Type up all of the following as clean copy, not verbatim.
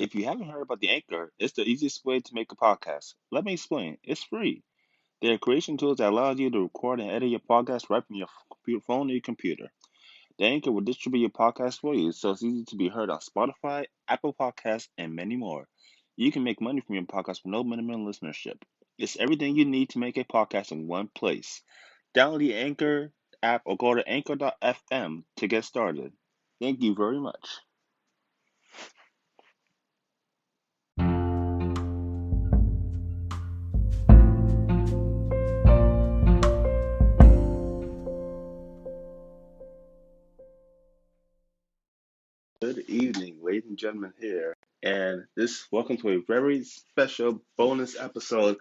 If you haven't heard about the Anchor, it's the easiest way to make a podcast. Let me explain. It's free. There are creation tools that allow you to record and edit your podcast right from your phone or your computer. The Anchor will distribute your podcast for you, so it's easy to be heard on Spotify, Apple Podcasts, and many more. You can make money from your podcast with no minimum listenership. It's everything you need to make a podcast in one place. Download the Anchor app or go to anchor.fm to get started. Thank you very much. Good evening, ladies and gentlemen here, and welcome to a very special bonus episode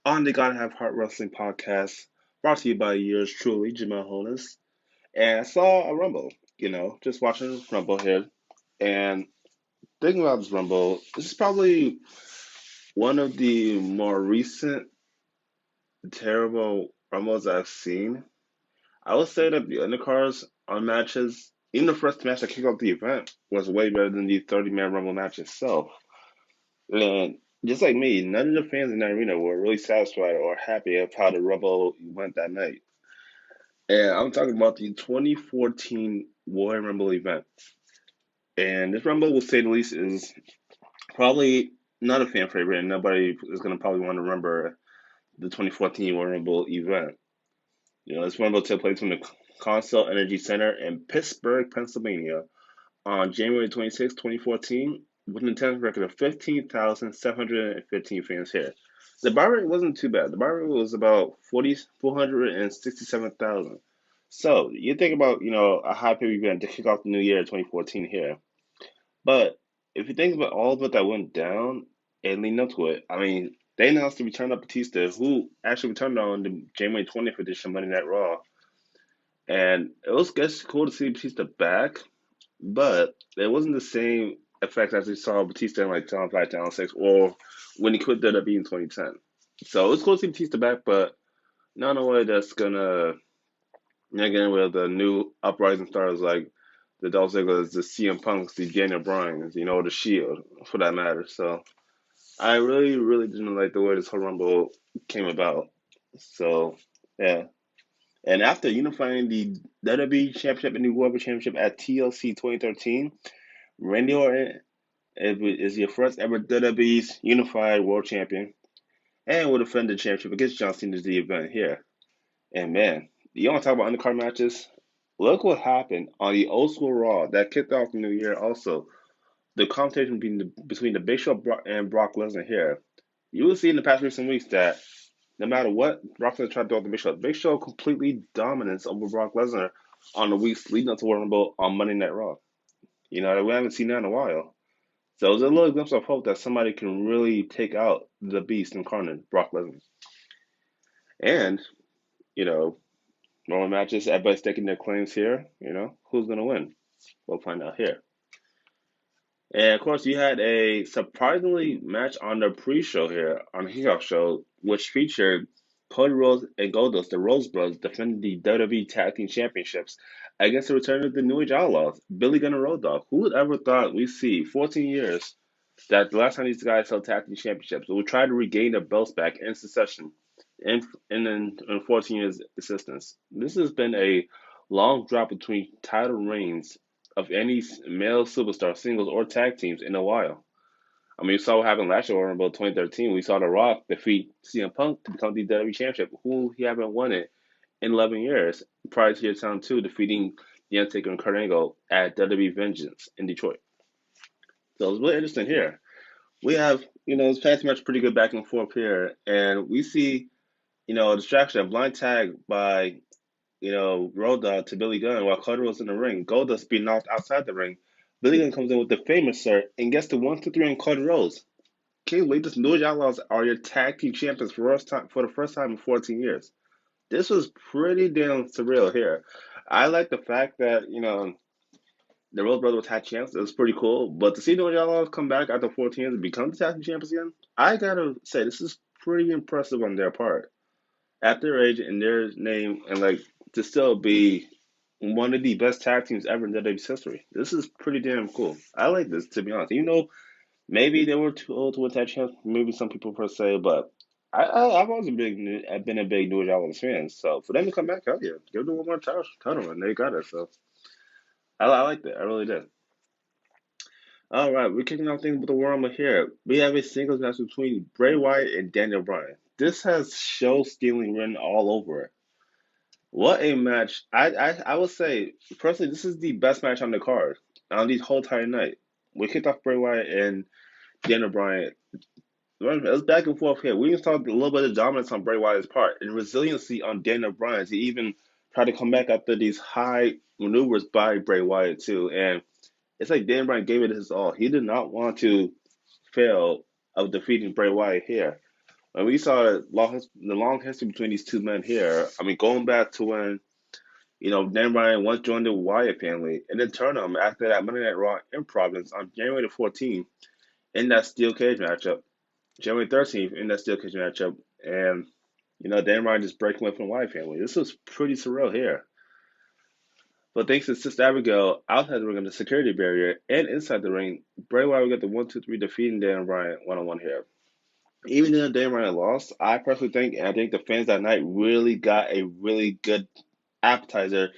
on the Gotta Have Heart Wrestling podcast, brought to you by yours truly, Jamal Honus. And I saw a Rumble, just watching Rumble here, and thinking about this Rumble. This is probably one of the more recent terrible Rumbles I've seen. I would say that the undercards on matches, even the first match that kicked off the event, was way better than the 30-man Rumble match itself. And just like me, none of the fans in that arena were really satisfied or happy of how the Rumble went that night. And I'm talking about the 2014 Royal Rumble event. And this Rumble, we'll say the least, is probably not a fan favorite, and nobody is going to probably want to remember the 2014 Royal Rumble event. This Rumble took place from the Consol Energy Center in Pittsburgh, Pennsylvania on January 26, 2014, with an attendance record of 15,715 fans here. The buy rate wasn't too bad. The buy rate was about 467,000. So you think about, a high pay event to kick off the new year 2014 here. But if you think about all of it that went down and leading up to it, I mean, they announced the return of Batista, who actually returned on the January 20th edition of Monday Night Raw. And it was just cool to see Batista back, but it wasn't the same effect as we saw Batista in like Talon 5, Talon 6, or when he quit WWE in 2010. So it's cool to see Batista back, but not in a way that's gonna, again, with the new uprising stars like the Dolph Ziggler's, the CM Punks, the Daniel Bryan's, the Shield, for that matter. So I really, really didn't like the way this whole Rumble came about. So, yeah. And after unifying the WWE Championship and the World Championship at TLC 2013, Randy Orton is your first ever WWE's Unified World Champion and will defend the championship against John Cena at the event here. And man, you want to talk about undercard matches? Look what happened on the old school Raw that kicked off the new year. Also, the competition between the Big Show and Brock Lesnar here. You will see in the past recent weeks that no matter what Brock Lesnar tried to do with the Big Show completely dominance over Brock Lesnar on the weeks leading up to Royal Rumble on Monday Night Raw. We haven't seen that in a while. So it's a little glimpse of hope that somebody can really take out the beast incarnate, Brock Lesnar. And, you know, normal matches, everybody's taking their claims here. Who's going to win? We'll find out here. And of course, you had a surprisingly match on the pre-show here on the Kickoff Show, which featured Cody Rhodes and Goldust, the Rose Brothers, defending the WWE Tag Team Championships against the return of the New Age Outlaws, Billy Gunn and Road Dogg. Who would ever thought we'd see 14 years that the last time these guys held Tag Team Championships would try to regain their belts back in succession in 14 years' existence? This has been a long drought between title reigns of any male superstar, singles, or tag teams in a while. I mean, you saw what happened last year in about 2013. We saw The Rock defeat CM Punk to become the WWE Championship, who he haven't won it in 11 years, prior to your time, too, defeating The Undertaker and Kurt Angle at WWE Vengeance in Detroit. So it's really interesting here. We have, this past match pretty good back and forth here, and we see, a distraction, a blind tag by Road Dogg to Billy Gunn while Carter was in the ring. Goldust being knocked outside the ring. Billy Gunn comes in with the famous sir and gets the 1, 2, 3 on Carter Rose. Can you believe this? New Age Outlaws are your tag team champions for the first time in 14 years. This was pretty damn surreal here. I like the fact that, the Rose Brothers had champs. It was pretty cool. But to see New Age Outlaws come back after 14 years and become the tag team champions again, I gotta say, this is pretty impressive on their part at their age and their name, and like to still be one of the best tag teams ever in WWE's history. This is pretty damn cool. I like this, to be honest. Maybe they were too old to win that chance. Maybe some people per se, but I've always I've been a big New Orleans fan. So for them to come back, hell yeah, give them one more title, and they got it. So I liked it. I really did. All right, we're kicking off things with the Rumble here. We have a singles match between Bray Wyatt and Daniel Bryan. This has show stealing written all over it. What a match! I would say personally, this is the best match on the card on the whole entire night. We kicked off Bray Wyatt and Daniel Bryan. It was back and forth here. We even saw a little bit of dominance on Bray Wyatt's part and resiliency on Daniel Bryan. He even tried to come back after these high maneuvers by Bray Wyatt too. And it's like Daniel Bryan gave it his all. He did not want to fail of defeating Bray Wyatt here. And we saw the long history between these two men here. I mean, going back to when Dan Bryan once joined the Wyatt family and then turned on him after that Monday Night Raw in Providence on January the 14th in that steel cage matchup. January 13th in that steel cage matchup, and Dan Bryan just breaking away from the Wyatt family. This was pretty surreal here. But thanks to Sister Abigail outside the ring on the security barrier and inside the ring, Bray Wyatt got the 1, 2, 3 defeating Dan Bryan one on one here. Even though Dan Bryan lost, I personally think, and I think the fans that night really got a really good appetizer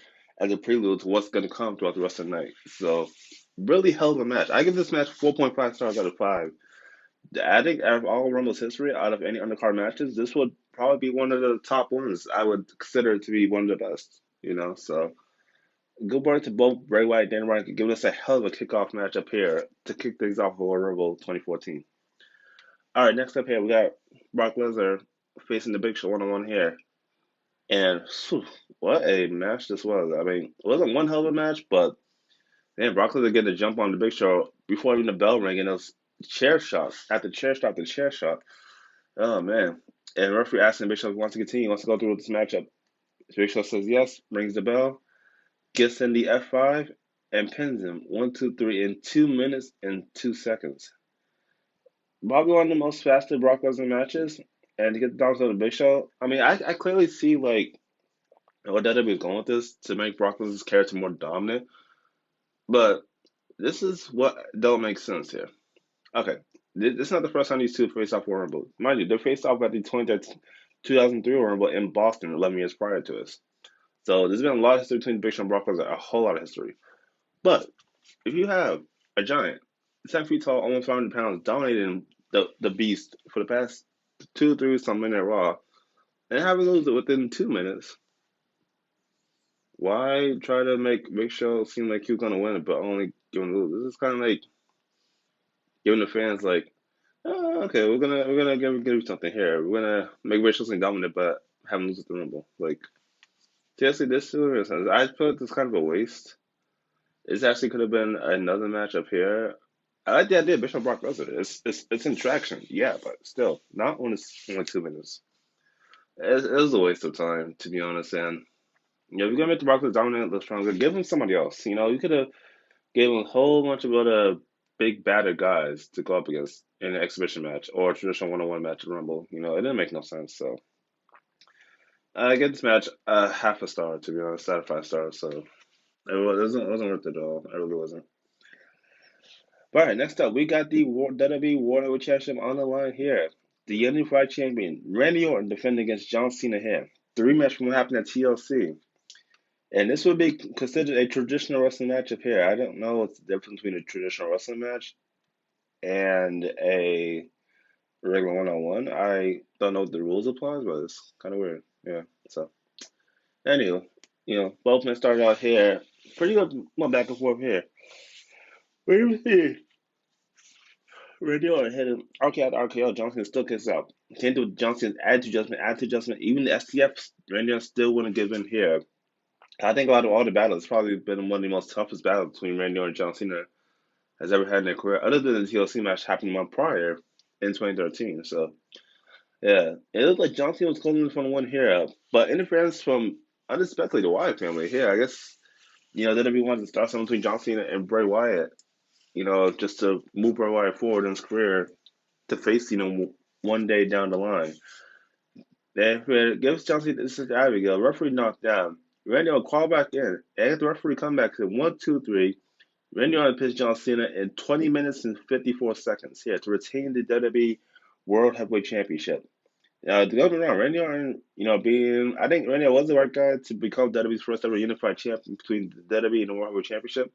as a prelude to what's going to come throughout the rest of the night. So, really hell of a match. I give this match 4.5 stars out of 5. I think out of all Rumble's history, out of any undercard matches, this would probably be one of the top ones. I would consider to be one of the best. So good work to both Bray Wyatt and Dan Bryan for giving us a hell of a kickoff match up here to kick things off for Rumble 2014. All right, next up here we got Brock Lesnar facing the Big Show one on one here, and phew, what a match this was. I mean, it wasn't one hell of a match, but man, Brock Lesnar getting the jump on the Big Show before even the bell ring, and those chair shots after chair shot after chair shot. Oh man. And referee asking Big Show wants to continue, wants to go through with this matchup. Big Show says yes, rings the bell, gets in the F5, and pins him 1, 2, 3 in 2 minutes and 2 seconds. Probably one of the most fastest Brock Lesnar matches, and to get the down to the Big Show. I mean, I clearly see like what WWE is going with this to make Brock Lesnar's character more dominant, but this is what don't make sense here. Okay, this is not the first time these two face off Royal Rumble. Mind you, they faced off at the 2003 Royal Rumble in Boston 11 years prior to this. So there's been a lot of history between Big Show and Brock Lesnar, a whole lot of history. But if you have a giant, 10 feet tall, almost 500 pounds, dominating the beast for the past 2, 3 some minute Raw, and having lose it within 2 minutes, why try to make Big Show seem like he's gonna win it, but only give him lose? This is kind of like giving the fans like, oh, okay, we're gonna give you something here. We're gonna make Big Show something dominant, but have him lose at the Rumble. Like seriously, this still makes sense. I feel like this kind of a waste. This actually could have been another match up here. I like the idea of Bishop Brock Lesnar. It's in traction, yeah, but still not when it's only 2 minutes. It was a waste of time, to be honest. And if you're gonna make the Brock Lesnar dominant, look stronger, give him somebody else. You could have gave him a whole bunch of other big badder guys to go up against in an exhibition match or a traditional one-on-one match at Rumble. It didn't make no sense. So I get this match half a star, to be honest, out of 5 stars. So it wasn't worth it at all. It really wasn't. All right, next up, we got the WWE World Heavyweight Championship on the line here. The Unified Champion, Randy Orton, defending against John Cena here. The rematch from what happened at TLC. And this would be considered a traditional wrestling matchup here. I don't know what's the difference between a traditional wrestling match and a regular one-on-one. I don't know what the rules apply, but it's kind of weird. Yeah, so. Anyway, both men started out here. Pretty good one back and forth here. Wait a minute. Randy Orton hit him RKO after RKO. Johnson still kicks out. Can't do Johnson's attitude adjustment. Even the STF, Randy Orton still wouldn't give in here. I think out of all the battles, it's probably been one of the most toughest battles between Randy Orton and John Cena has ever had in their career, other than the TLC match happened a month prior in 2013. So, yeah, it looked like John Cena was closing from one here, but interference from unexpectedly the Wyatt family here. I guess, WWE wanted to start something between John Cena and Bray Wyatt, just to move Bray Wyatt forward in his career to face, one day down the line. Then gives John Cena this is Abigail. Referee knocked down. Randy will call back in. And the referee come back to 1, 2, 3. Randy Orton pitched John Cena in 20 minutes and 54 seconds here to retain the WWE World Heavyweight Championship. Don't get me wrong, Randy Orton, I think Randy Orton was the right guy to become WWE's first ever unified champion between the WWE and the World Heavyweight Championship.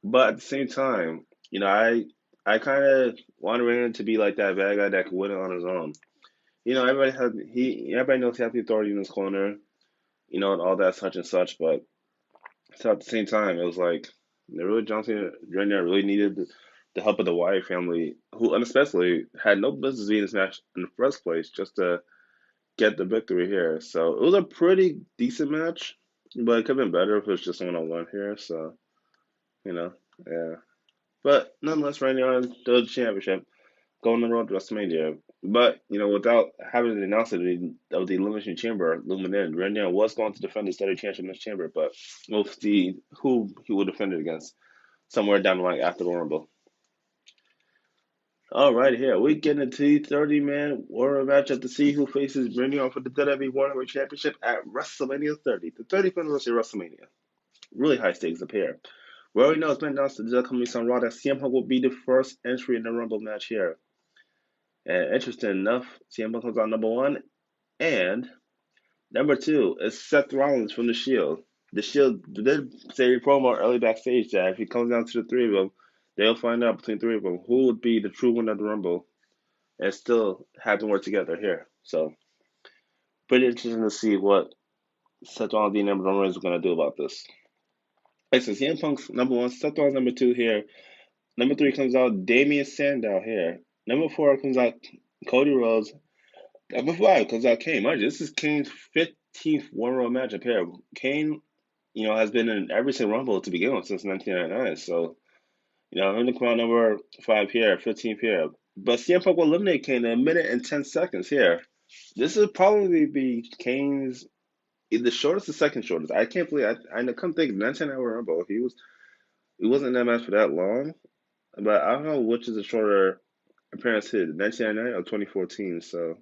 But at the same time, I kind of want Randy to be like that bad guy that could win it on his own. Everybody knows he has the authority in his corner, and all that such and such. But so at the same time, it was like Johnson Jr. really needed the help of the Wyatt family, who unespecially had no business being in this match in the first place, just to get the victory here. So it was a pretty decent match, but it could have been better if it was just 1-on-1 here. So you know, yeah. But nonetheless, Randy Orton the championship, going on the road to WrestleMania. But without having an announcement of the Elimination Chamber looming in, Randy Orton was going to defend his steady championship in this chamber, but we'll see who he will defend it against somewhere down the line after the Rumble. All right, here we get into the 30-man warrior matchup to see who faces Randy Orton for the WWE World Heavyweight Championship at WrestleMania 30, the 30th anniversary of WrestleMania. Really high stakes up here. We already know it's been announced to the upcoming on Raw that CM Punk will be the first entry in the Rumble match here. And interesting enough, CM Punk comes out number one, and number two is Seth Rollins from The Shield. The Shield did say a promo early backstage that if he comes down to the three of them, they'll find out between three of them who would be the true winner of the Rumble and still have them work together here. So, pretty interesting to see what Seth Rollins and number one is going to do about this. Right, so CM Punk's number one, Seth Rollins number two here. Number three comes out Damian Sandow here. Number four comes out Cody Rhodes. Number five comes out Kane. Mind you, this is Kane's 15th One Row matchup here. Kane, has been in every single Rumble to begin with since 1999. So, him to come out number five here, 15th here. But CM Punk will eliminate Kane in a minute and 10 seconds here. This will probably be Kane's the shortest or second shortest. I can't believe I come think 19-hour Rumble. He wasn't in that match for that long. But I don't know which is a shorter appearance hit, 1999 or 2014. So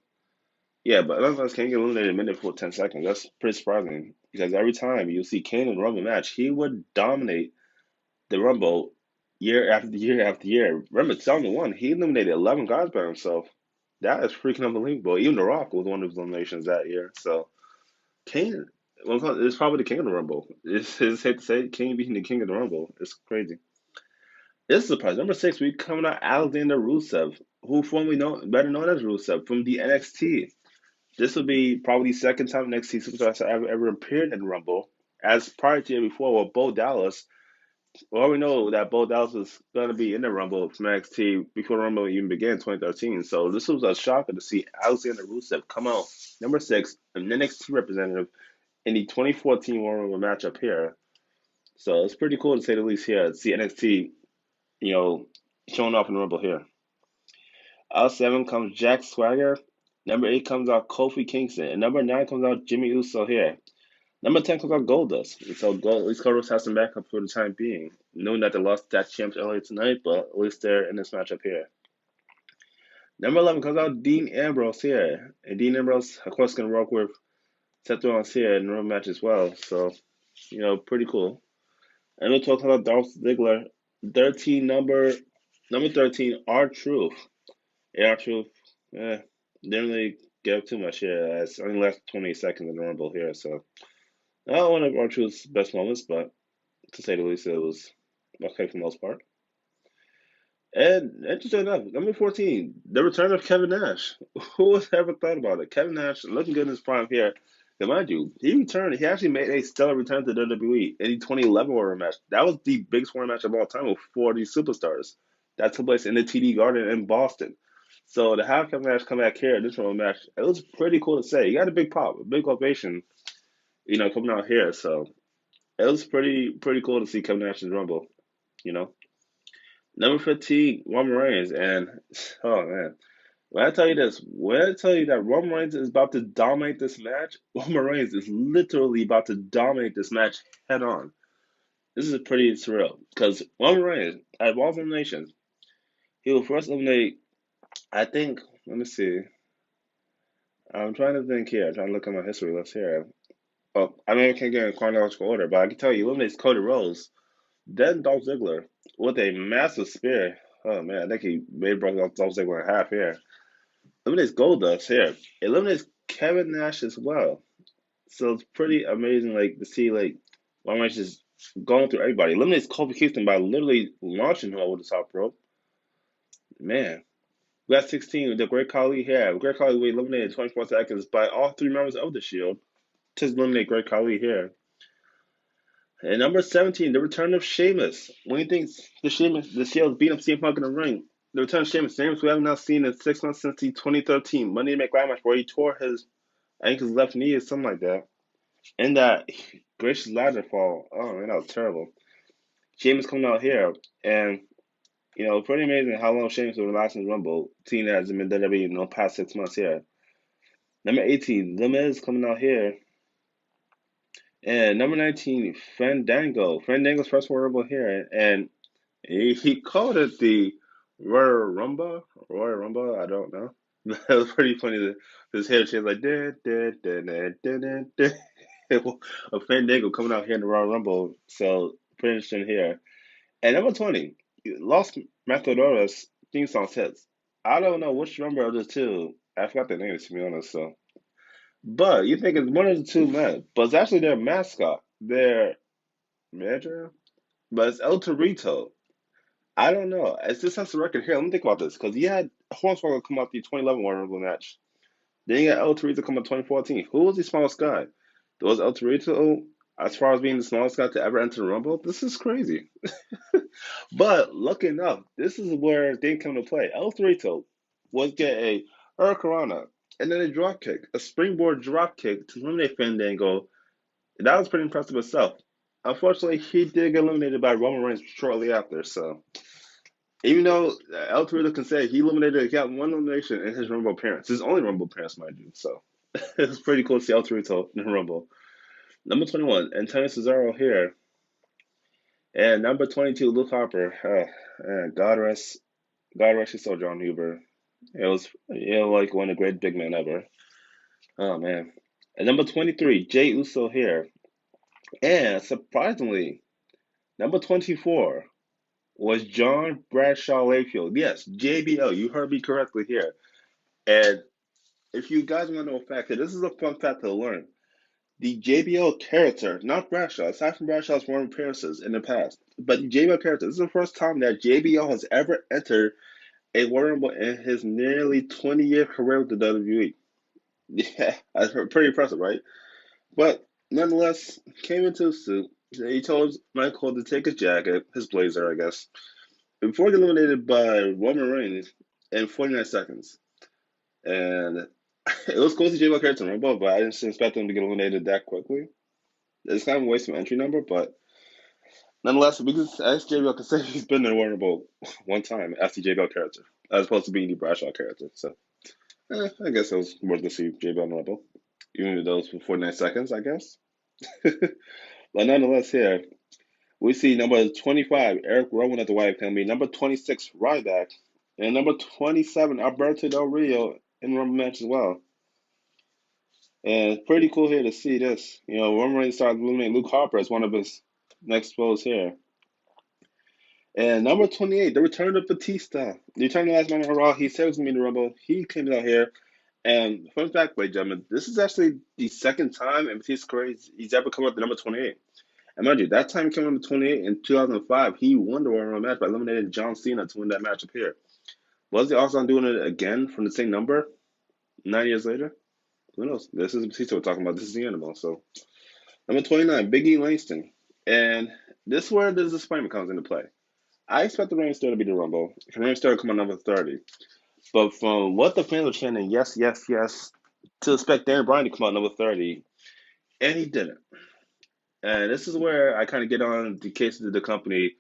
yeah, but nonetheless, Kane get eliminated in a minute for 10 seconds. That's pretty surprising because every time you see Kane in a Rumble match, he would dominate the Rumble year after year after year. Remember, 2001, he eliminated 11 guys by himself. That is freaking unbelievable. Even The Rock was one of his eliminations that year. So Kane, it's probably the king of the Rumble. It's safe to say Kane being the king of the Rumble. It's crazy. This is a surprise. Number six, we coming out Alexander Rusev, who formerly better known as Rusev from the NXT. This will be probably the second time NXT superstars have ever appeared in the Rumble. As prior to it before, with Bo Dallas. Well, we know that Bo Dallas was going to be in the Rumble from NXT before the Rumble even began in 2013. So this was a shocker to see Alexander Rusev come out number six, an NXT representative in the 2014 Royal Rumble matchup here. So it's pretty cool to say the least here. To see NXT, you know, showing off in the Rumble here. Out seven comes Jack Swagger. Number eight comes out Kofi Kingston. And number nine comes out Jimmy Uso here. Number 10 comes out Goldust. And so at least Goldust has some backup for the time being. Knowing that they lost that champs earlier tonight, but at least they're in this matchup here. Number 11 comes out Dean Ambrose here. And Dean Ambrose, of course, going to work with Seth Rollins here in the room match as well. So, pretty cool. And we'll talk about Dolph Ziggler. 13 number 13, R-Truth. R-Truth, didn't really give too much here. It's only left 20 seconds in the Rumble here, so not one of R-Truth's best moments, but to say the least, it was okay for the most part. And interesting enough, number 14, the return of Kevin Nash. Who would ever thought about it? Kevin Nash looking good in his prime here. And mind you, he returned. He actually made a stellar return to WWE in the 2011 Warrior match. That was the biggest Warrior match of all time with 40 superstars. That took place in the TD Garden in Boston. So to have Kevin Nash come back here in this Warrior match, it was pretty cool to say. He got a big pop, a big ovation, coming out here. So it was pretty cool to see Kevin Nash in the Rumble, you know. Number 15, Roman Reigns. And, oh, man. When I tell you that Roman Reigns is about to dominate this match, Roman Reigns is literally about to dominate this match head on. This is pretty surreal because Roman Reigns, at Raw eliminations, he will first eliminate, I think, let me see. I'm trying to think here. I'm trying to look at my history list here. Oh, I mean, I can't get in chronological order, but I can tell you, he eliminates Cody Rhodes Then Dolph Ziggler with a massive spear. Oh man, I think he maybe broke Dolph Ziggler in half here. Eliminates Goldust here. Eliminates Kevin Nash as well. So it's pretty amazing, like to see like Roman Reigns just going through everybody. Eliminates Kofi Kingston by literally launching him over the top rope. Man, we got 16. The Great Khali here. Great Khali we eliminated in 24 seconds by all three members of the Shield to eliminate Great Khali here. And number 17, the return of Sheamus. When you think the Shield beat up CM Punk in the ring, the return of Sheamus, Sheamus we have not seen in 6 months since the 2013 Monday Night Match where he tore his ankle's left knee or something like that. And that gracious ladder fall. Oh man, that was terrible. Sheamus coming out here, and pretty amazing how long Sheamus was last in the Rumble. Team that has been WWE in the past 6 months here. Number 18, The Miz coming out here. And number 19, Fandango. Fandango's first Royal Rumble here. And he called it the Royal Rumble. Royal Rumble, I don't know. It was pretty funny. His hair changed like, a Fandango coming out here in the Royal Rumble. So, pretty interesting here. And number 20, Lost Matadores theme song hits. I don't know which number of the two. I forgot the names, to be honest. So, but you think it's one of the two men, but it's actually their mascot, their manager, but it's El Torito. I don't know. It's just has the record here. Let me think about this because you had Hornswoggle come out the 2011 Royal Rumble match. Then you got El Torito come out 2014. Who was the smallest guy? Was El Torito as far as being the smallest guy to ever enter the Rumble? This is crazy. But looking up, this is where they come to play. El Torito was get a Hurricanrana and then a drop kick, a springboard drop kick to eliminate Fandango. That was pretty impressive itself. Unfortunately, he did get eliminated by Roman Reigns shortly after. So even though El Torito can say he got one elimination in his Rumble appearance, his only Rumble appearance, mind you. So it's pretty cool to see El Torito in the Rumble. Number 21, Antonio Cesaro here. And number 22, Luke Harper. God rest his soul, John Huber. It was like one of the great big men ever. Oh man. And number 23, Jay Uso here. And surprisingly, number 24 was John Bradshaw Layfield. Yes, JBL. You heard me correctly here. And if you guys want to know a fact, this is a fun fact to learn. The JBL character, not Bradshaw, aside from Bradshaw's foreign appearances in the past, but the JBL character, this is the first time that JBL has ever entered a Royal Rumble in his nearly 20-year career with the WWE. Yeah, that's pretty impressive, right? But nonetheless, came into a suit. He told Michael to take his jacket, his blazer, I guess, before getting eliminated by Roman Reigns in 49 seconds. And it was cool to see JBL character in Rumble, but I didn't expect him to get eliminated that quickly. It's kind of a waste of entry number, but nonetheless, we can, as JBL can say, he's been in Royal Rumble one time as the JBL character, as opposed to being the Bradshaw character. So I guess it was worth to see JBL in Rumble, even with those for 49 seconds, I guess. But nonetheless, here we see number 25, Eric Rowan at the Wyatt family, number 26, Ryback, and number 27, Alberto Del Rio in Rumble match as well. And it's pretty cool here to see this. Roman Reigns started eliminating Luke Harper as one of his next foes here. And number 28, the return of Batista. The return of the last man on Raw. He said he was going to be in the Rumble. He came out here. And fun fact, ladies and gentlemen, this is actually the second time in Batista's career he's ever come up to number 28. And mind you, that time he came up to 28 in 2005, he won the Royal Rumble match by eliminating John Cena to win that match up here. Was he also doing it again from the same number 9 years later? Who knows? This is Batista we're talking about. This is the animal. So, number 29, Big E Langston. And this is where the disappointment comes into play. I expect the Reigns still to be the Rumble. Reigns still come on number 30. But from what the fans were chanting, yes, yes, yes, to expect Daniel Bryan to come out number 30, and he didn't. And this is where I kind of get on the case of the company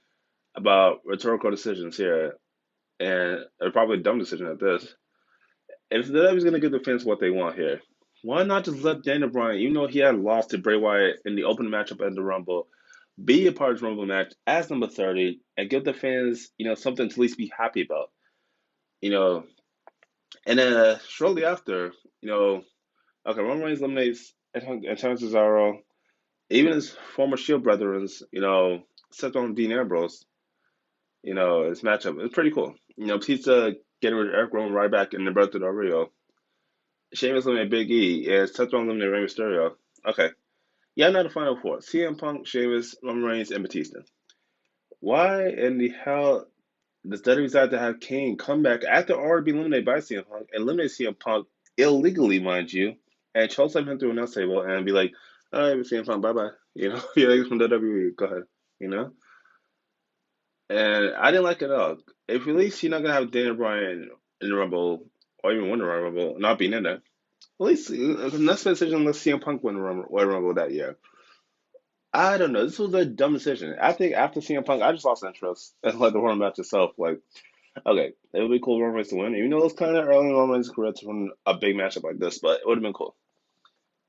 about rhetorical decisions here, and probably a dumb decision at this. If the WWE's going to give the fans what they want here, why not just let Daniel Bryan, even though he had lost to Bray Wyatt in the open matchup at the Rumble, be a part of the Rumble match as number 30 and give the fans, something to at least be happy about. You know, and then shortly after, okay, Roman Reigns eliminates Antonio Cesaro, even his former Shield brethren, Seth Rollins, Dean Ambrose, his matchup. It's pretty cool. Batista getting rid of Eric Rowan right back in the Roberto Del Rio. Sheamus eliminated Big E, and Seth Rollins eliminated Rey Mysterio. Okay. Yeah, now the final four. CM Punk, Sheamus, Roman Reigns, and Batista. Why in the hell does WWE decide to have Kane come back after already being eliminated by CM Punk, eliminate CM Punk illegally, mind you, and choke him through an announce table and be like, all right, CM Punk, bye bye. You're like from WWE, go ahead. You know? And I didn't like it at all. If at least you're not gonna have Daniel Bryan in the Rumble or even win the Royal Rumble, not being in there. At least let's make a decision. Let's CM Punk win the Royal Rumble that year. I don't know. This was a dumb decision. I think after CM Punk, I just lost interest in like the Royal match itself. Like, okay, it would be cool for Roman Reigns to win, even though it was kind of early in Roman Reigns' career to win a big matchup like this, but it would have been cool,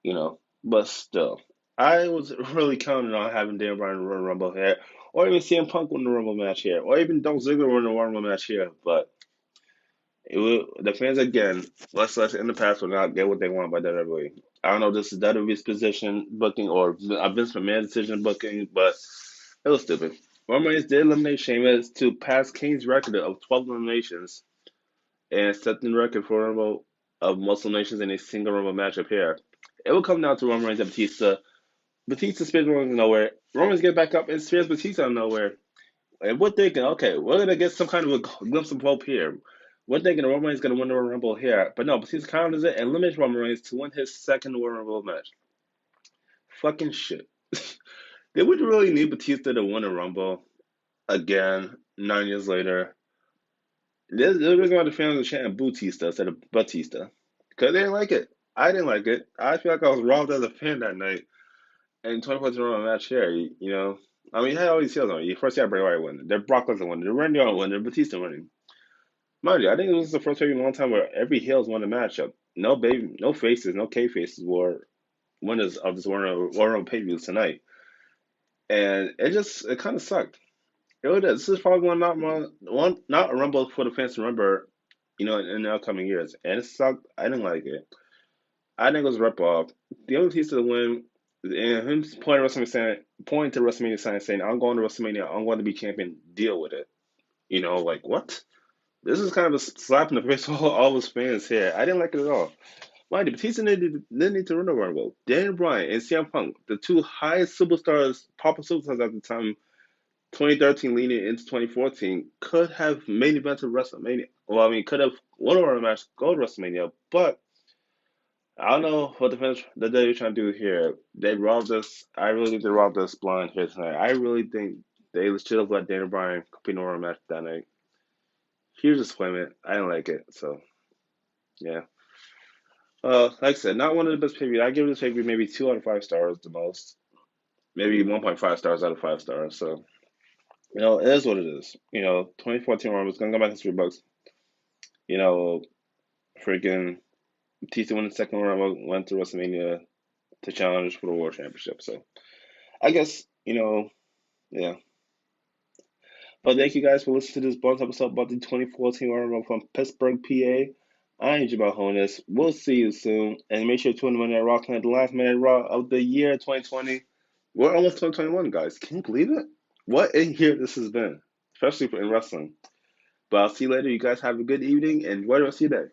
you know. But still, I was really counting on having Daniel Bryan run the Rumble here, or even CM Punk win the Rumble match here, or even Dolph Ziggler win the Rumble match here. But the fans again, less in the past will not get what they want by WWE. I don't know if this is WWE's position booking or a Vince McMahon decision booking, but it was stupid. Roman Reigns did eliminate Sheamus to pass Kane's record of 12 eliminations and set the record for Rumble of most eliminations in a single Rumble matchup here. It will come down to Roman Reigns and Batista. Batista spears Roman Reigns nowhere. Roman Reigns gets back up and spears Batista out of nowhere. And we're thinking, okay, we're gonna get some kind of a glimpse of hope here. We're thinking Roman Reigns gonna win the Royal Rumble here, but no, Batista counters it and eliminates Roman Reigns to win his second Royal Rumble match. Fucking shit. Did we really need Batista to win a Rumble again 9 years later? There's reason why the fans are chanting Batista instead of Batista because they didn't like it. I didn't like it. I feel like I was robbed as a fan that night. And 24 Rumble match here, I mean, you had all these heels on. You first had Bray Wyatt winning, then Brock Lesnar winning, then Randy Orton winning, then Batista winning. Mind you, I think this was the first time in a long time where every heels won a matchup. No baby, no faces, no K faces were winners of this Royal pay per view tonight, and it kind of sucked. It really does. This is probably not a Rumble for the fans to remember, in the upcoming years, and it sucked. I didn't like it. I think it was a rip off. The only piece to the win, and him pointing to WrestleMania sign saying, "I'm going to WrestleMania. I'm going to be champion. Deal with it." Like what? This is kind of a slap in the face for all his fans here. I didn't like it at all. Mind you, Batista didn't need to run the Rumble. Daniel Bryan and CM Punk, the two highest superstars, popular superstars at the time, 2013 leading into 2014, could have main evented WrestleMania. Well, I mean, could have won a Rumble match, go to WrestleMania, but I don't know what the fans that they're trying to do here. They robbed us. I really think they robbed us blind here tonight. I really think they should have let Daniel Bryan compete in a Rumble match that night. Huge disappointment. I didn't like it. So yeah. Like I said, not one of the best pay I give this pay maybe 2 out of 5 stars the most. Maybe 1.5 stars out of 5 stars. So it is what it is. 2014 Rumble is gonna come back in $3. You know, freaking Batista won the second Rumble, went to WrestleMania to challenge for the World Championship. So I guess yeah. But thank you guys for listening to this bonus episode about the 2014 Royal Rumble from Pittsburgh, PA. I am Jamal Honas. We'll see you soon. And make sure to tune in at Raw tonight, the last minute Raw of the year 2020. We're almost 2021, guys. Can you believe it? What a year this has been, especially in wrestling. But I'll see you later. You guys have a good evening and enjoy the rest of your day.